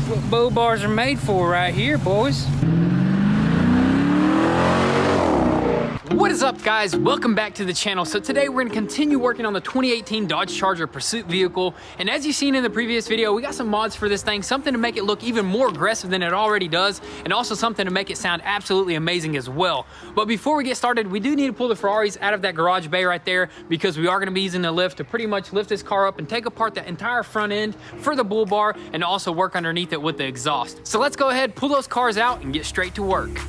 what bull bars are made for right here, boys. What is up, guys? Welcome back to the channel. So today we're gonna continue working on the 2018 Dodge Charger Pursuit vehicle. And as you've seen in the previous video, we got some mods for this thing, something to make it look even more aggressive than it already does, and also something to make it sound absolutely amazing as well. But before we get started, we do need to pull the Ferraris out of that garage bay right there, because we are gonna be using the lift to pretty much lift this car up and take apart the entire front end for the bull bar, and also work underneath it with the exhaust. So let's go ahead, pull those cars out, and get straight to work.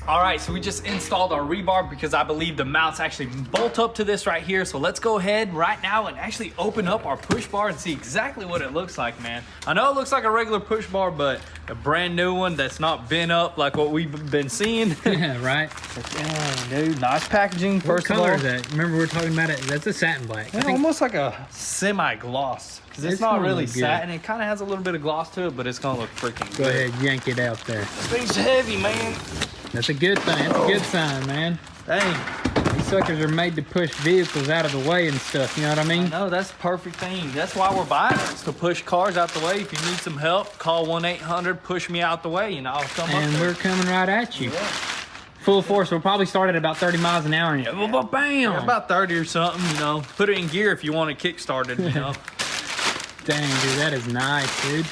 All right, so we just installed our rebar because I believe the mounts actually bolt up to this right here. So let's go ahead right now and actually open up our push bar and see exactly what it looks like, man. I know it looks like a regular push bar, but a brand new one that's not bent up like what we've been seeing. Yeah, right. Dang, dude, nice packaging. What color is that? Remember we were talking about it? That's a satin black. Yeah, almost like a semi-gloss. Because it's not really satin. It kind of has a little bit of gloss to it, but it's going to look freaking good. Go ahead, yank it out there. This thing's heavy, man. That's a good thing. That's a good sign, man. Dang. These suckers are made to push vehicles out of the way and stuff, you know what I mean? No, that's the perfect thing. That's why we're buying it, is to push cars out the way. If you need some help, call 1-800-push-me-out-the-way, and I'll come up. And we're coming right at you. Yeah. Full force. We'll probably start at about 30 miles an hour. And bam! Yeah, about 30 or something, you know. Put it in gear if you want to kick started, you know. Dang, dude, that is nice, dude.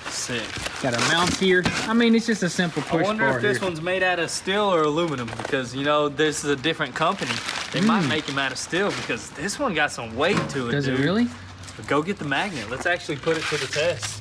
Sick. Got our mounts here. I mean, it's just a simple push bar. I wonder if this one's made out of steel or aluminum, because, you know, this is a different company. They might make them out of steel, because this one got some weight to it, Does dude. it really? But go get the magnet. Let's actually put it to the test.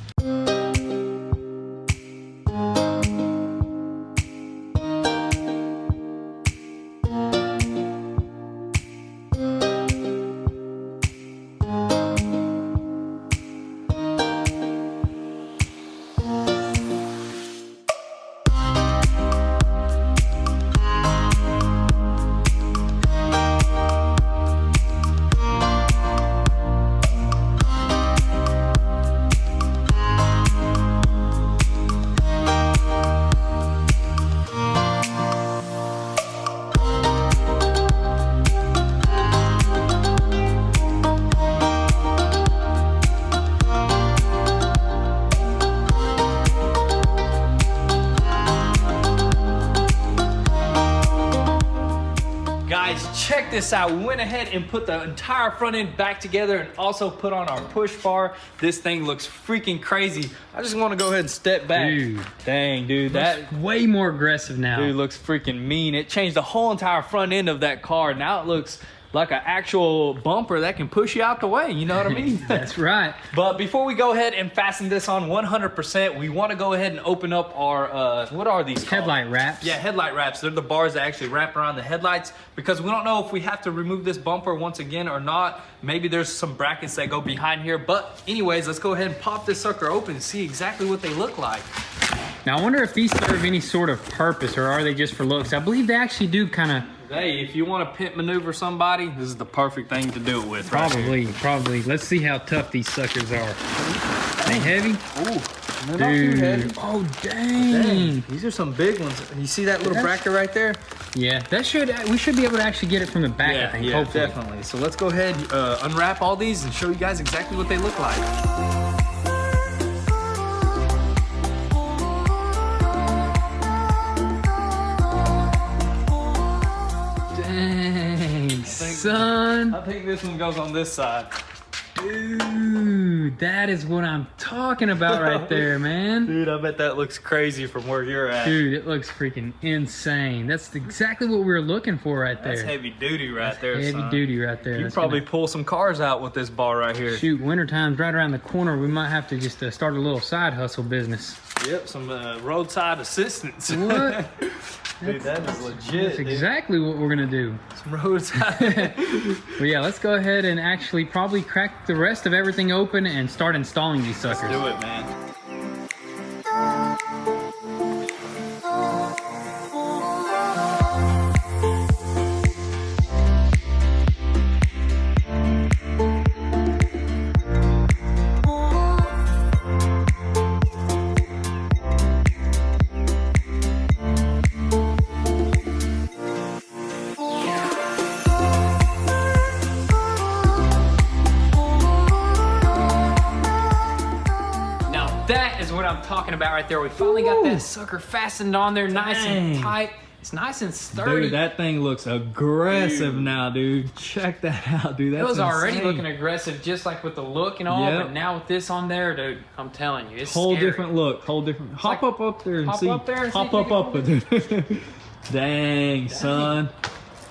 Guys, check this out. We went ahead and put the entire front end back together and also put on our push bar. This thing looks freaking crazy. I just want to go ahead and step back. Dude. Dang, dude. That way more aggressive now. dude looks freaking mean. It changed the whole entire front end of that car. Now it looks like an actual bumper that can push you out the way, you know what I mean? That's right. But before we go ahead and fasten this on 100%, we want to go ahead and open up our, what are these called? Headlight wraps. Yeah, headlight wraps. They're the bars that actually wrap around the headlights, because we don't know if we have to remove this bumper once again or not. Maybe there's some brackets that go behind here. But anyways, let's go ahead and pop this sucker open and see exactly what they look like. Now, I wonder if these serve any sort of purpose, or are they just for looks? I believe they actually do kind of... Hey, if you want to pit maneuver somebody, this is the perfect thing to do it with. Probably, right probably. Let's see how tough these suckers are. They heavy? Ooh, dude. Oh, dang. These are some big ones. You see that little bracket right there? Yeah, that should. We should be able to actually get it from the back, I think, hopefully. Definitely. So let's go ahead, unwrap all these and show you guys exactly what they look like. son. I think this one goes on this side. Dude, that is what I'm talking about right there, man. Dude, I bet that looks crazy from where you're at. Dude, it looks freaking insane. That's exactly what we were looking for right there. That's heavy duty right there, Heavy son. duty right there. You That's probably gonna- pull some cars out with this bar right here. Shoot, wintertime's right around the corner. We might have to just start a little side hustle business. Yep, some roadside assistance. What? Dude, that is legit. That's exactly what we're gonna do. Some roadside. But yeah, let's go ahead and actually probably crack the rest of everything open and start installing these suckers. Do it, man. That is what I'm talking about right there. We finally got that sucker fastened on there nice and Dang. tight. It's nice and sturdy. Dude, that thing looks aggressive now, dude. Check that out, dude. That's it was already insane. looking aggressive just like with the look and all, Yep. but now with this on there, dude, I'm telling you, it's Whole scary. different look, whole different. Hop like- up there and hop see. up there and see Hop if up you up with it. Dang, son.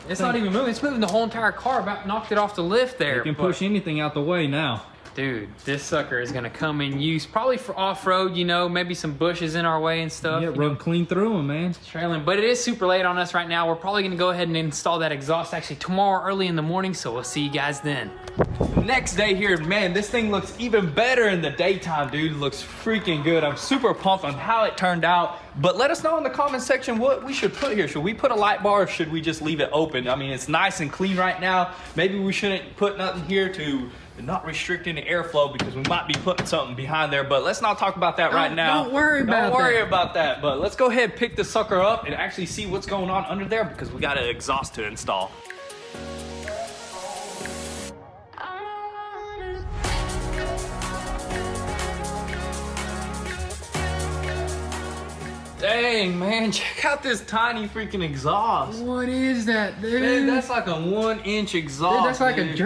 It's not even moving. It's moving the whole entire car. About knocked it off the lift there. You can but- push anything out the way now. Dude, this sucker is gonna come in use probably for off-road, you know, maybe some bushes in our way and stuff. Yeah, you run know, clean through them, man. trailing, but it is super late on us right now. We're probably gonna go ahead and install that exhaust actually tomorrow early in the morning, so we'll see you guys then. Next day here, man, this thing looks even better in the daytime, dude. Looks freaking good. I'm super pumped on how it turned out. But let us know in the comment section what we should put here. Should we put a light bar or should we just leave it open? I mean, it's nice and clean right now. Maybe we shouldn't put nothing here to not restrict any airflow because we might be putting something behind there. But let's not talk about that right now. Don't worry about Don't worry that. about that. But let's go ahead and pick the sucker up and actually see what's going on under there because we got an exhaust to install. Dang, man, check out this tiny freaking exhaust. What is that, dude? Man, that's like a 1-inch exhaust. Dude, that's like dude. a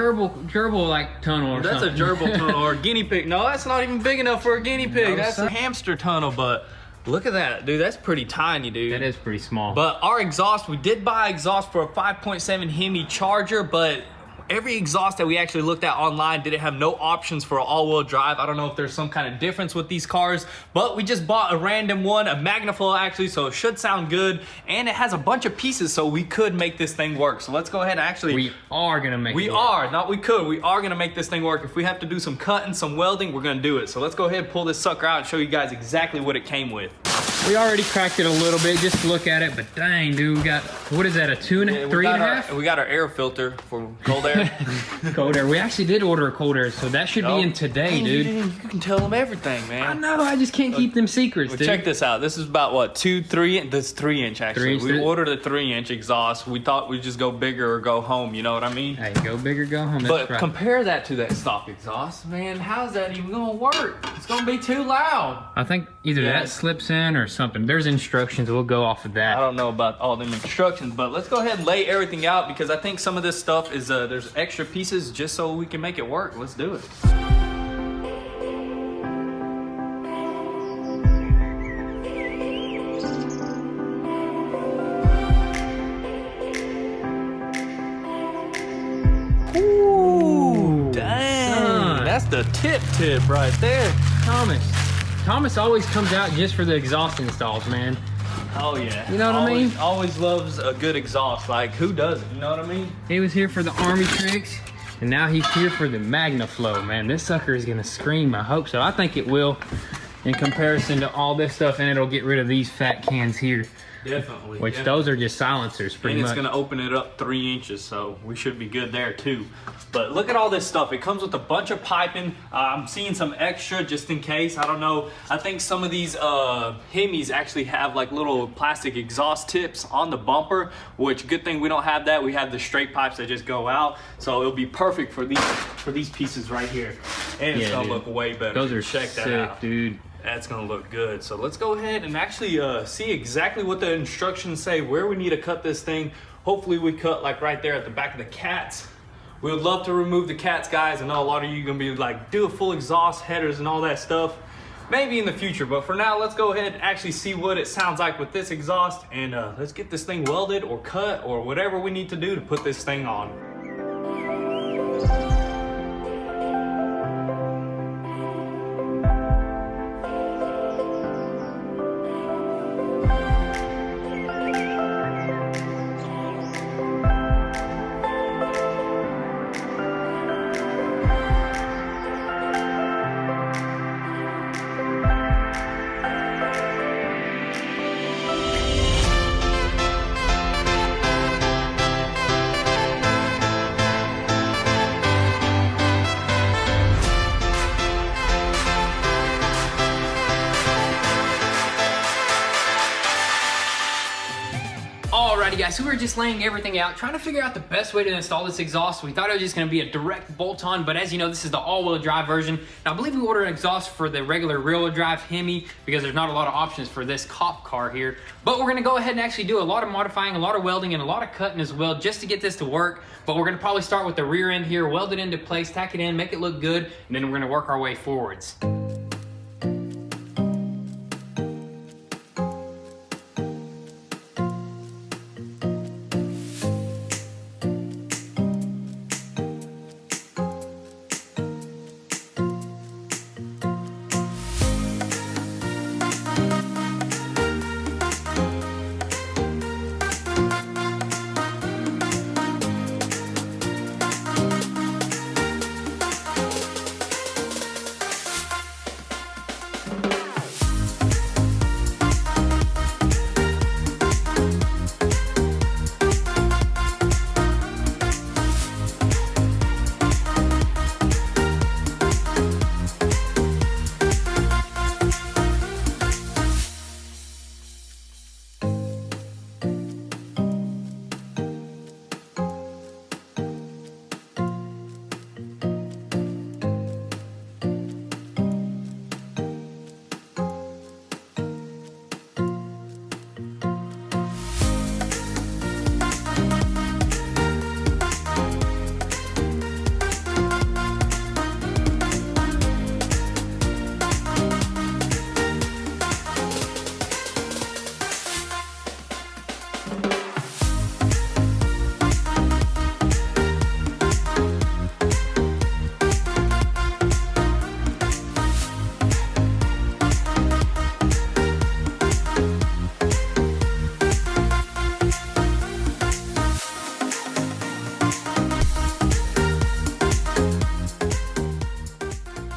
gerbil like tunnel or That's something. a gerbil tunnel or a guinea pig. No, that's not even big enough for a guinea pig. No, That's son. a hamster tunnel, but look at that, dude. That's pretty tiny, dude. That is pretty small. But our exhaust, we did buy exhaust for a 5.7 Hemi Charger, but every exhaust that we actually looked at online didn't have no options for an all-wheel drive. I don't know if there's some kind of difference with these cars, but we just bought a random one, a Magnaflow actually, so it should sound good. And it has a bunch of pieces, so we could make this thing work. So let's go ahead and actually... we are gonna make We it work. are, not we could. We are gonna make this thing work. If we have to do some cutting, some welding, we're gonna do it. So let's go ahead and pull this sucker out and show you guys exactly what it came with. We already cracked it a little bit just to look at it, but dang, dude, we got, what is that, a 2 and a, 3 and a half? We got our air filter for cold air. Cold air. We actually did order a cold air, so that should be in today, Dang, dude. You can tell them everything, I man. know, I just can't keep them secrets, Well, dude. check this out. This is about what, 2, 3? This 3-inch actually. 3 We inch. ordered a 3-inch exhaust. We thought we'd just go bigger or go home. You know what I mean? Hey, go big or go home. That's But right. compare that to that stock exhaust, man. How's that even gonna work? It's gonna be too loud. I think either Yeah. that slips in or something. There's instructions. We'll go off of I that. don't know about all them instructions, but let's go ahead and lay everything out because I think some of this stuff is there's extra pieces just so we can make it work. Let's do it. Ooh, dang. son. That's the tip right there. Thomas always comes out just for the exhaust installs, man. Oh yeah. You know what I mean? Always loves a good exhaust. Like who doesn't? You know what I mean? He was here for the army tricks, and now he's here for the Magnaflow, man. This sucker is gonna scream. I hope so. I think it will, in comparison to all this stuff, and it'll get rid of these fat cans here, Definitely. which those are just silencers, pretty And it's much. gonna open it up 3 inches, so we should be good there too. But look at all this stuff. It comes with a bunch of piping. I'm seeing some extra just in case. I don't know. I think some of these Hemis actually have like little plastic exhaust tips on the bumper, which good thing we don't have that. We have the straight pipes that just go out. So it'll be perfect for these pieces right here. And it's Yeah, gonna dude. look way better. Those are Check that sick, out. dude. That's gonna look good. So let's go ahead and actually see exactly what the instructions say, where we need to cut this thing. Hopefully we cut like right there at the back of the cats. We would love to remove the cats, guys. I know a lot of you are gonna be like, do a full exhaust, headers and all that stuff. Maybe in the future, but for now, let's go ahead and actually see what it sounds like with this exhaust, and let's get this thing welded or cut or whatever we need to do to put this thing on. Alrighty guys, so we were just laying everything out, trying to figure out the best way to install this exhaust. We thought it was just gonna be a direct bolt-on, but as you know, this is the all-wheel drive version. Now, I believe we ordered an exhaust for the regular rear-wheel drive Hemi because there's not a lot of options for this cop car here. But we're gonna go ahead and actually do a lot of modifying, a lot of welding, and a lot of cutting as well, just to get this to work. But we're gonna probably start with the rear end here, weld it into place, tack it in, make it look good, and then we're gonna work our way forwards.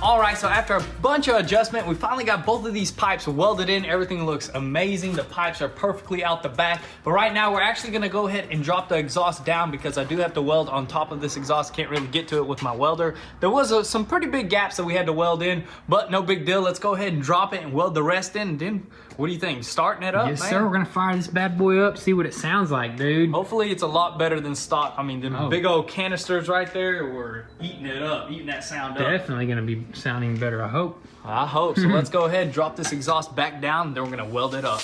All right, so after a bunch of adjustment, we finally got both of these pipes welded in. Everything looks amazing. The pipes are perfectly out the back. But right now, we're actually gonna go ahead and drop the exhaust down because I do have to weld on top of this exhaust. Can't really get to it with my welder. There was some pretty big gaps that we had to weld in, but no big deal. Let's go ahead and drop it and weld the rest in. And then, what do you think? Starting it up, Yes, man? sir. We're gonna fire this bad boy up, see what it sounds like, dude. Hopefully it's a lot better than stock. I mean, the big old canisters right there were eating it up, eating that sound up. Definitely gonna be sounding better, I hope. I hope. So let's go ahead and drop this exhaust back down, then we're gonna weld it up.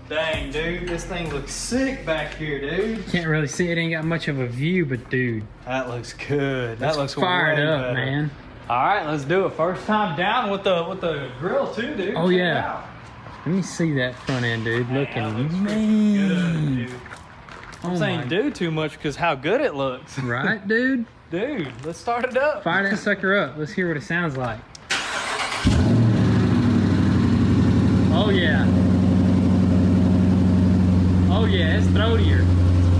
Dang, dude, this thing looks sick back here, dude. Can't really see it, ain't got much of a view, but dude, That looks good. That looks fired way up, better. man. All right, let's do it. First time down with the grill too, dude. Oh, Check it yeah. out. Let me see that front end, dude. That Looking looks freaking good, mean. dude. I'm Oh saying my- do too much because how good it looks. Right, dude? Dude, let's start it up. Fire that sucker up. Let's hear what it sounds like. Oh, yeah. Oh, yeah, it's throatier.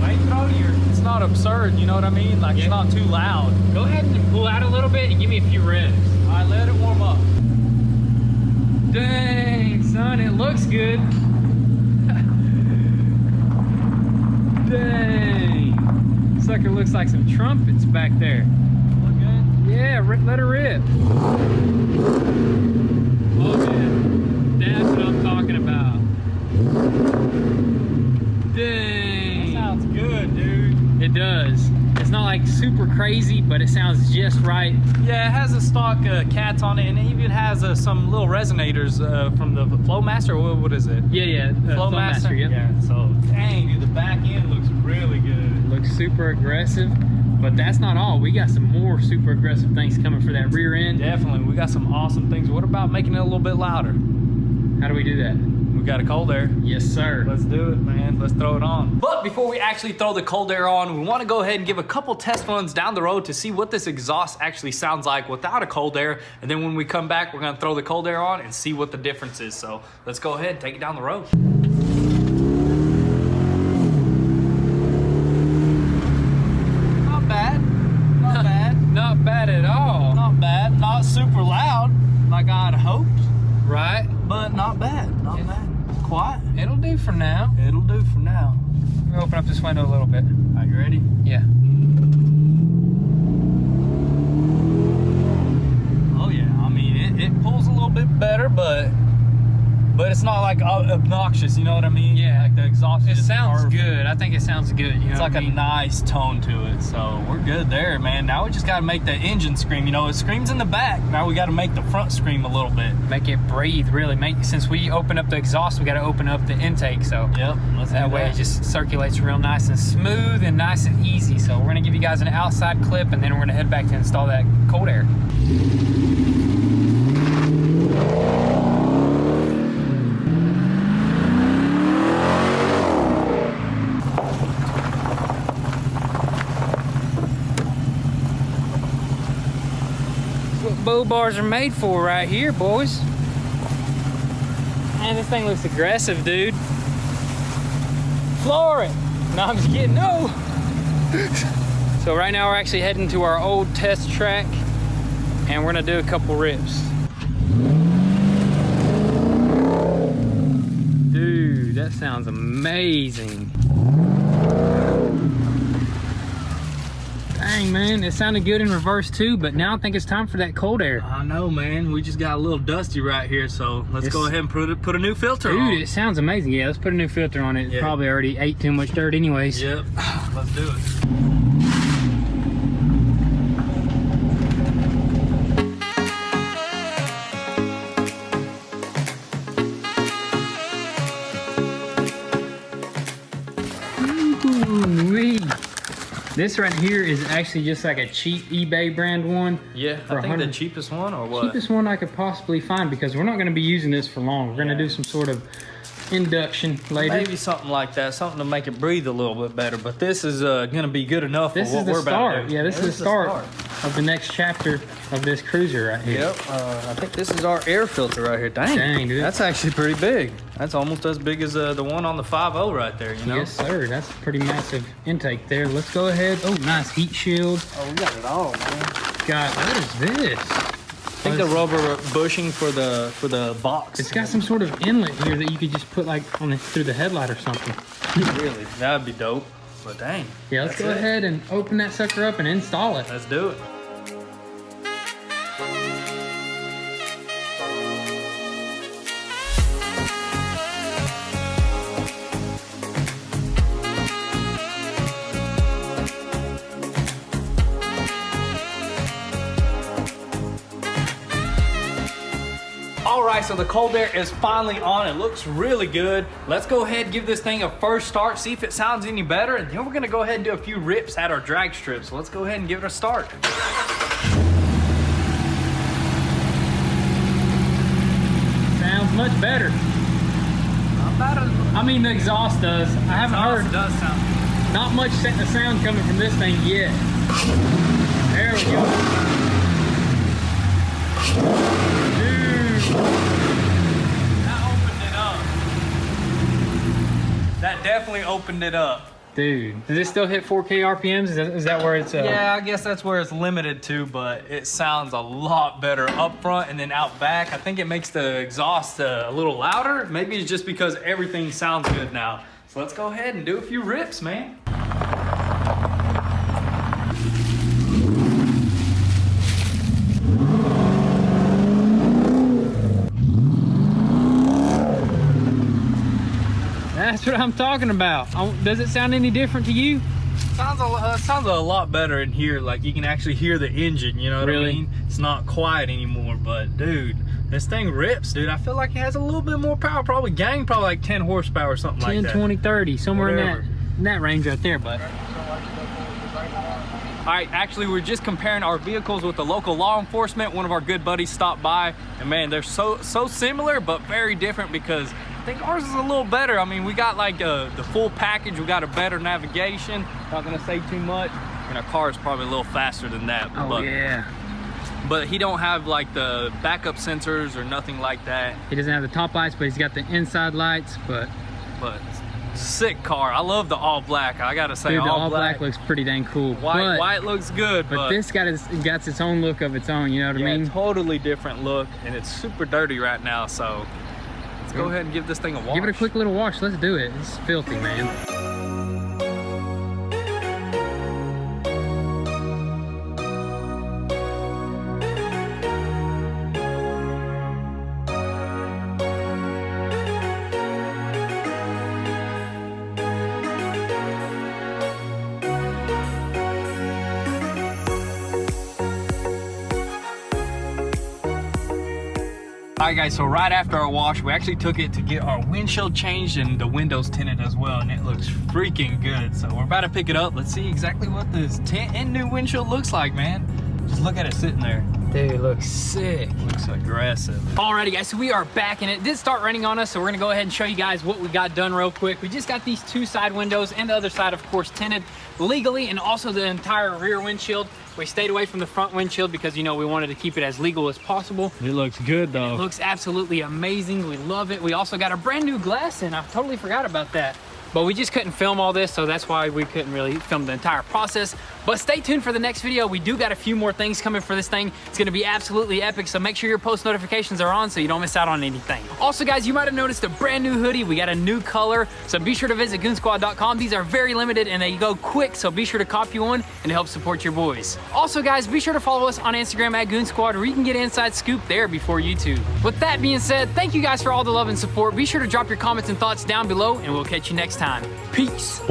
Way throatier. It's not absurd, you know what I mean? Like it's not too loud. Go ahead and pull out a little bit and give me a few revs. All right, let it warm up. Dang, son, it looks good. Dang. Sucker looks like some trumpets back there. Look good? Yeah, let her rip. Oh, man. That's what I'm talking about. Dang. That sounds good, dude. It does. It's not like super crazy, but it sounds just right. Yeah, it has a stock cats on it, and it even has some little resonators from the Flowmaster. What is it? Yeah. Flowmaster, yep. Yeah, so dang, dude, the back end looks really good. Looks super aggressive, but that's not all. We got some more super aggressive things coming for that rear end. Definitely, we got some awesome things. What about making it a little bit louder? How do we do that? We got a cold air. Yes, sir. Let's do it, man. Let's throw it on. But before we actually throw the cold air on, we want to go ahead and give a couple test runs down the road to see what this exhaust actually sounds like without a cold air. And then when we come back, we're gonna throw the cold air on and see what the difference is. So let's go ahead and take it down the road. Not bad. Not bad. Not bad at all. Not bad. Not super loud like I'd hoped, Right? but not bad. Not bad. Quiet. It'll do for now. It'll do for now. Let me open up this window a little bit. Are you ready? Yeah. Oh yeah, I mean it pulls a little bit better, but it's not like obnoxious, you know what I mean? Yeah. Like the exhaust It is just sounds perfect. good. I think it sounds good. You know It's what like I a mean? nice tone to it, so we're good there, man. Now we just gotta make the engine scream. You know, it screams in the back. Now we gotta make the front scream a little bit. Make it breathe, really. Since we open up the exhaust, we got to open up the intake. So Yep, let's that do way it just circulates real nice and smooth and nice and easy. So we're gonna give you guys an outside clip, and then we're gonna head back to install that cold air. Bull bars are made for right here, boys. Man, this thing looks aggressive, dude. Floor it. No, I'm just kidding. No. So right now we're actually heading to our old test track, and we're gonna do a couple rips. Dude, that sounds amazing. Dang, man, it sounded good in reverse too, but now I think it's time for that cold air. I know, man. We just got a little dusty right here, so let's go ahead and put a new filter on. Dude, it sounds amazing. Yeah, let's put a new filter on it. It Yeah. probably already ate too much dirt anyways. Yep, let's do it. Ooh-wee. This right here is actually just like a cheap eBay brand one. Yeah, For I think the 100 cheapest one or what? Cheapest one I could possibly find, because we're not going to be using this for long. We're going to do some sort of induction later. Maybe something like that, something to make it breathe a little bit better. But this is gonna be good enough This for is what the we're about to start. do. Yeah, this is the start of the next chapter of this cruiser right here. Yep, I think this is our air filter right here. Dang, dude. that's actually pretty big. That's almost as big as the one on the 5.0 right there, you know? Yes, sir. That's a pretty massive intake there. Let's go ahead. Oh, nice heat shield. Oh, we got it all, man. God, what is this? I think the rubber bushing for the box. It's got some sort of inlet here that you could just put like on the, through the headlight or something. Really, that'd be dope. But dang. Yeah, let's go ahead and open that sucker up and install it. Let's do it. All right, so the cold air is finally on. It looks really good. Let's go ahead and give this thing a first start, see if it sounds any better, and then we're gonna go ahead and do a few rips at our drag strip. So let's go ahead and give it a start. Sounds much better. Not bad. I mean, the exhaust does. I haven't heard does sound. not much sound coming from this thing yet. There we go. Dude. That opened it up. That definitely opened it up. Dude, does it still hit 4K RPMs? Is that where it's Yeah, I guess that's where it's limited to, but it sounds a lot better up front and then out back. I think it makes the exhaust a little louder. Maybe it's just because everything sounds good now. So let's go ahead and do a few rips, man. That's what I'm talking about. Does it sound any different to you? Sounds a lot better in here. Like you can actually hear the engine, you know what I mean? It's not quiet anymore, but dude, this thing rips, dude. I feel like it has a little bit more power, probably like 10 horsepower or something like that. 10, 20, 30, somewhere in that range right there, bud. All right, actually, we're just comparing our vehicles with the local law enforcement. One of our good buddies stopped by, and man, they're so similar, but very different because I think ours is a little better. I mean, we got like the full package. We got a better navigation. Not gonna say too much. And our car is probably a little faster than that. Oh, yeah. But he don't have like the backup sensors or nothing like that. He doesn't have the top lights, but he's got the inside lights, but sick car. I love the all black. I gotta say, dude, the all black looks pretty dang cool. White looks good, but this got its own look of its own, you know what I mean? Totally different look, and it's super dirty right now, so let's go ahead and give this thing a wash. Give it a quick little wash. Let's do it. It's filthy, man. All right guys, so right after our wash, we actually took it to get our windshield changed and the windows tinted as well, and it looks freaking good. So we're about to pick it up. Let's see exactly what this tint and new windshield looks like, man. Just look at it sitting there. Dude, it looks sick. Looks aggressive. Alrighty guys, so we are back and it did start raining on us, so we're gonna go ahead and show you guys what we got done real quick. We just got these two side windows and the other side, of course, tinted legally, and also the entire rear windshield. We stayed away from the front windshield because, you know, we wanted to keep it as legal as possible. It looks good though. It looks absolutely amazing. We love it. We also got a brand new glass in. I totally forgot about that. But we just couldn't film all this, so that's why we couldn't really film the entire process. But stay tuned for the next video. We do got a few more things coming for this thing. It's gonna be absolutely epic, so make sure your post notifications are on so you don't miss out on anything. Also guys, you might have noticed a brand new hoodie. We got a new color, so be sure to visit goonzquad.com. These are very limited and they go quick, so be sure to copy one and help support your boys. Also guys, be sure to follow us on Instagram at goonzquad, where you can get an inside scoop there before YouTube. With that being said, thank you guys for all the love and support. Be sure to drop your comments and thoughts down below, and we'll catch you next time. Peace.